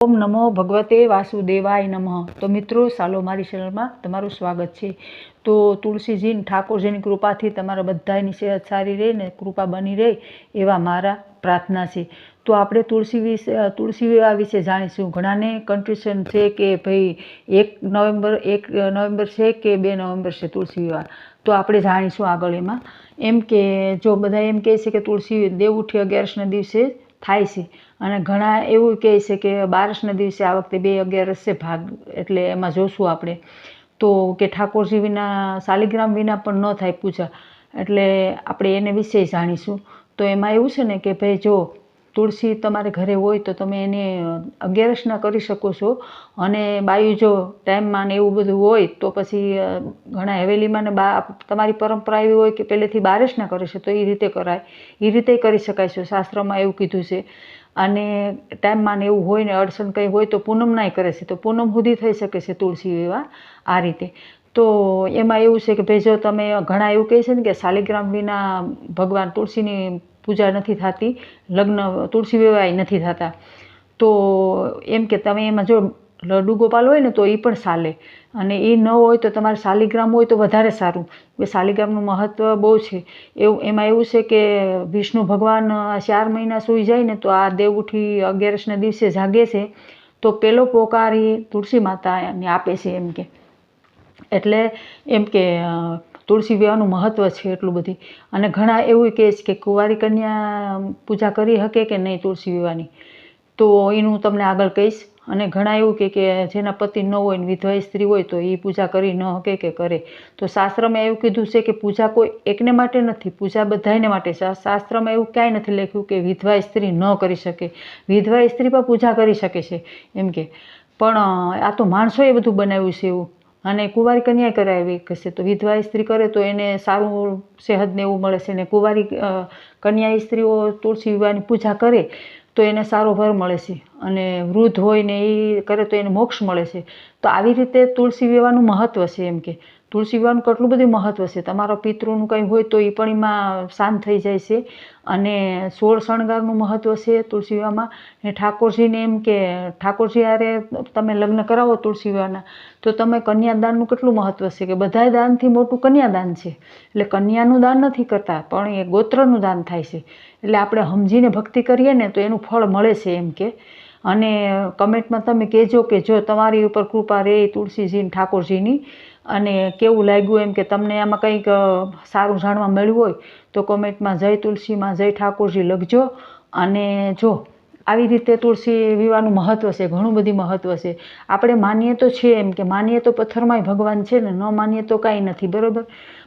ओम नमो भगवते वासुदेवाय नमः। तो मित्रों सालो मारी चैनल में तमारुं स्वागत है। तो तुलसीजी ठाकुरजीनी कृपाथी तमारा बधानी सेहत सारी रहे ने कृपा बनी रहे एवा मारा प्रार्थना है। तो आपणे तुलसी विवाह विषे जाणीशुं। घणाने कन्फ्यूजन है कि भाई 1 नवेम्बर है कि 2 नवेम्बर है तुलसी विवाह। तो आपणे जाणीशुं आगळ एमां एम के जो बधा एम कहे छे कि तुलसी देवउठी 11 दिवसे थाय छे अने घणा एवुं कहे छे कि 12 दिवसे आ वखते 2 11 छे भाग एटले एमां जोशुं आपणे। तो कि ठाकुरजी विना शालिग्राम विना पण न थाय पूजा एटले आपणे एने विषे जाणीशुं। तो एमां एवुं छे ने कि भाई जो तुलसी तमारे घरे होय तो तमे एने 11 करी शको छो अने बायु जो टाइममां ने एवुं बधुं होय तो पछी घणा हवेलीमां ने तमारी परंपरा एवी होय कि पहेलेथी 12 करे छे तो ए रीते कराय, ए रीते करी शकाय छे। शास्त्रमां एवुं कीधुं छे अने टाइममां ने एवुं होय ने अड़चण कंई होय तो पूनमनाय करे छे तो पूनम सुधी थई शके छे तुलसी विवाह आ रीते। तो एमां एवुं छे कि भाई जो तमे घणा एवुं कहे छे ने कि शालिग्राम विना भगवान तुलसीनी पूजा नहीं थती, लग्न तुलसी विवाह नहीं थता। तो एम के तमे एमां जो लड्डू गोपाल होय ने तो ए पण चाले अने ए न होय तो तमारे शालिग्राम होय तो वधारे सारूं। शालिग्रामनुं महत्व बहु छे। एमां एवुं छे कि विष्णु भगवान 4 महीना सूई जाय ने तो आ देवउठी 11 दिवसे जागे छे तो पेलो पोकार ए तुलसी माताने आपे छे एम के। एटले एम के तुलसी विवाहनुं महत्व है एटलुं बधी। अने घणा एवुं कहे छे कि कुंवारी कन्या पूजा करी शके कि नहीं तुलसी विवाहनी, तो एनुं तमने आगळ कहीश। अने घणा एवुं कहे कि जेना पति न होय विधवा स्त्री होय तो ए पूजा करी न शके कि करे। तो शास्त्रमां एवुं कीधुं छे कि पूजा कोई एकने माटे नथी, पूजा बधायने माटे छे। शास्त्रमां एवुं क्यांय नथी लख्युं कि विधवा स्त्री न करी शके। विधवा स्त्री पण पूजा करी शके छे एम के, पण आ तो माणसोए बधुं बनाव्युं छे एवुं। अने कुंवारी कन्याए करावी कशे तो विधवा स्त्री करे तो एने सारूं सेहत ने एवुं मळे छे ने कुंवारी कन्या स्त्रीओ तुलसी विवाहनी पूजा करे तो एने सारो वर मळे छे अने वृद्ध होय ने ए करे तो एने मोक्ष मळे छे। तो आवी रीते तुलसी विवाहनुं महत्व छे एम के। तुलसी विवाहनुं કેટલું બધું महत्व छे। तमारा पितृनुं कंई होय तो ए पण एमां शांत थई जाय छे अने 16 शणगारनुं महत्व छे तुलसी विवाहमां। ने ठाकुरजीने एम के ठाकुरजी हारे तमे लग्न करावो तुलसी विवाहना तो तमे कन्यादाननुं કેટલું महत्व छे कि बधाय दानथी मोटुं कन्यादान छे। એટલે कन्यानुं दान नथी करता पण ए गोत्रनुं दान थाय छे। એટલે આપણે સમજીને ભક્તિ કરીએ ને તો એનું ફળ મળે છે એમ કે। અને કમેન્ટમાં તમે કહેજો કે જો તમારી ઉપર કૃપા રહે તુલસીજીની ઠાકોરજીની અને કેવું લાગ્યું એમ કે તમને આમાં કંઈક સારું જાણવા મળ્યું હોય તો કમેન્ટમાં જય તુલસીમાં જય ઠાકોરજી લખજો। અને જો આવી રીતે तुलसी विवाहનું महत्व છે, ઘણું બધી महत्व છે। આપણે માનીએ તો છે એમ કે માનીએ તો પથ્થરમાં ભગવાન છે ને, ન માનીએ તો કાંઈ નથી, બરાબર।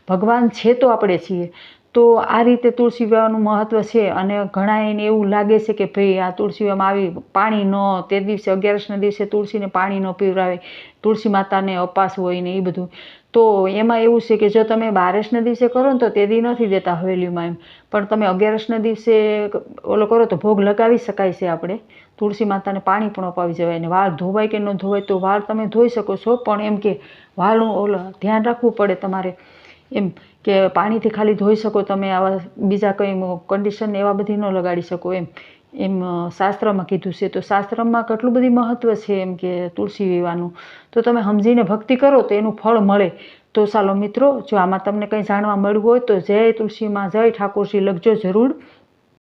ભગવાન છે તો આપણે છીએ। तो आ रीते तुलसी विवाहनुं महत्व है। अने घणा एने एवुं लागे छे कि भाई आ तुलसी विवाहमां आवी पाणी न ते दिवसे 11 दिवसे तुलसीने पाणी न पीवरावे, तुलसी माताने अपास होय ने ए बधुं। तो एमां एवुं छे कि जो तमे 12 दिवसे करो तो ते दी नथी देता हवेलीमां एम, पण तमे 11 दिवसे ओलो करो तो भोग लगावी शकाय छे आपणे। तुलसी माताने पाणी पण अपावी जवाय ने वाळ धोवाय कि न धोवाय तो वाळ तमे धोई शको छो, पण एम के वाळनुं ओलो ध्यान राखवुं पड़े तमारे एम के पाणीथी खाली धोई शको तमे, आवा बीजा कंई कंडीशन एवा बधी न लगाड़ी शको एम एम शास्त्रमां कीधुं छे। तो शास्त्रमां કેટલું બધી महत्व छे एम के तुलसी विवाहनुं। तो तमे समजीने भक्ति करो तो एनुं फळ मळे। तो चालो मित्रों, जो आमां तमने कंई जाणवा मळ्युं होय तो जय तुलसी मां जय ठाकुरजी लखजो जरूर।